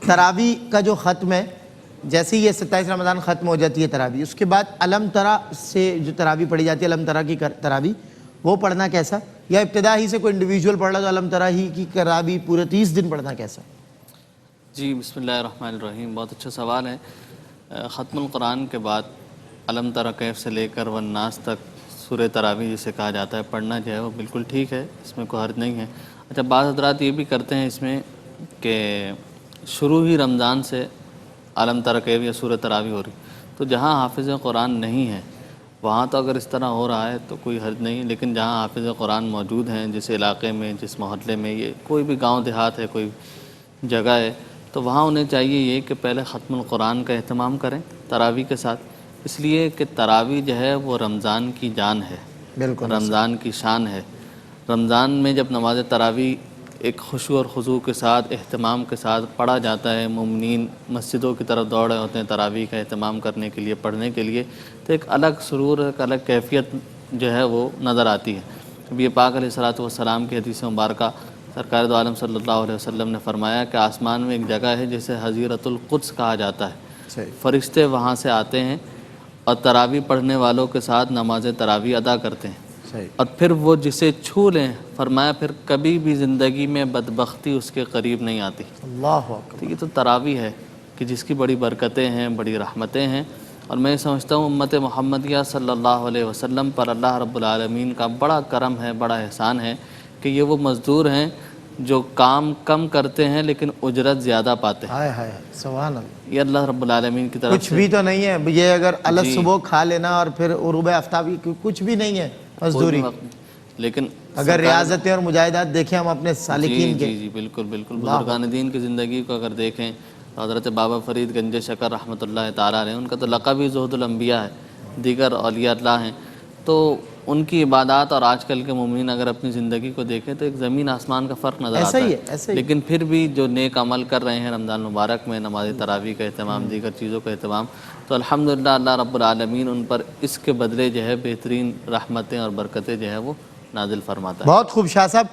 تراوی کا جو ختم ہے، جیسے یہ 27 رمضان ختم ہو جاتی ہے تراوی، اس کے بعد علم ترا سے جو تراوی پڑھی جاتی ہے، علم ترا کی تراوی، وہ پڑھنا کیسا؟ یا ابتدا ہی سے کوئی انڈیویجول پڑھ رہا تو علم ترا ہی کی تراوی پورے 30 دن پڑھنا کیسا؟ جی بسم اللہ الرحمن الرحیم، بہت اچھا سوال ہے۔ ختم القرآن کے بعد علم تری کیف سے لے کر والناس تک سورہ تراوی جسے کہا جاتا ہے پڑھنا جو ہے وہ بالکل ٹھیک ہے، اس میں کوئی حرج نہیں ہے۔ اچھا، بعض حضرات یہ بھی کرتے ہیں اس میں کہ شروع ہی رمضان سے علم تری کیف یا سورہ تراوی ہو رہی، تو جہاں حافظ قرآن نہیں ہے وہاں تو اگر اس طرح ہو رہا ہے تو کوئی حرج نہیں، لیکن جہاں حافظ قرآن موجود ہیں، جس علاقے میں، جس محلے میں، یہ کوئی بھی گاؤں دیہات ہے، کوئی جگہ ہے، تو وہاں انہیں چاہیے یہ کہ پہلے ختم القرآن کا اہتمام کریں تراوی کے ساتھ، اس لیے کہ تراوی جو ہے وہ رمضان کی جان ہے، بالکل رمضان کی شان ہے۔ رمضان میں جب نماز تراوی ایک خشوع اور خضوع کے ساتھ، اہتمام کے ساتھ پڑھا جاتا ہے، مومنین مسجدوں کی طرف دوڑ رہے ہوتے ہیں تراوی کا اہتمام کرنے کے لیے، پڑھنے کے لیے، تو ایک الگ سرور، ایک الگ کیفیت جو ہے وہ نظر آتی ہے۔ نبی پاک علیہ السلام کی حدیث مبارکہ، سرکار دو عالم صلی اللہ علیہ وسلم نے فرمایا کہ آسمان میں ایک جگہ ہے جسے حضیرۃ القدس کہا جاتا ہے، فرشتے وہاں سے آتے ہیں اور تراوی پڑھنے والوں کے ساتھ نماز تراوی ادا کرتے ہیں، اور پھر وہ جسے چھو لیں، فرمایا پھر کبھی بھی زندگی میں بدبختی اس کے قریب نہیں آتی۔ اللہ اکبر۔ تو یہ تو تراوی ہے کہ جس کی بڑی برکتیں ہیں، بڑی رحمتیں ہیں، اور میں سمجھتا ہوں امت محمدیہ صلی اللہ علیہ وسلم پر اللہ رب العالمین کا بڑا کرم ہے، بڑا احسان ہے کہ یہ وہ مزدور ہیں جو کام کم کرتے ہیں لیکن اجرت زیادہ پاتے ہیں۔ ہائے ہائے سبحان اللہ، یہ اللہ رب العالمین کی طرف کچھ سے بھی تو نہیں ہے یہ، اگر الگ صبح کھا لینا اور پھر غروب آفتابی، کچھ بھی نہیں ہے مزدوری، لیکن اگر ریاضتیں اور مجاہدات دیکھیں ہم اپنے سالکین کے۔ جی بالکل بالکل، بزرگان دین کی زندگی کو اگر دیکھیں تو حضرت بابا فرید گنج شکر رحمۃ اللہ تعالیٰ علیہ، ان کا تو لقب ہی زہد الانبیاء ہے، دیگر اولیاء اللہ ہیں، تو ان کی عبادات اور آج کل کے مومنین اگر اپنی زندگی کو دیکھیں تو ایک زمین آسمان کا فرق نظر آتا ہے، لیکن پھر بھی جو نیک عمل کر رہے ہیں رمضان مبارک میں، نماز تراوی کا اہتمام، دیگر چیزوں کا اہتمام، تو الحمدللہ اللہ رب العالمین ان پر اس کے بدلے جو ہے بہترین رحمتیں اور برکتیں جو ہے وہ نازل فرماتا ہے۔ بہت خوب شاہ صاحب۔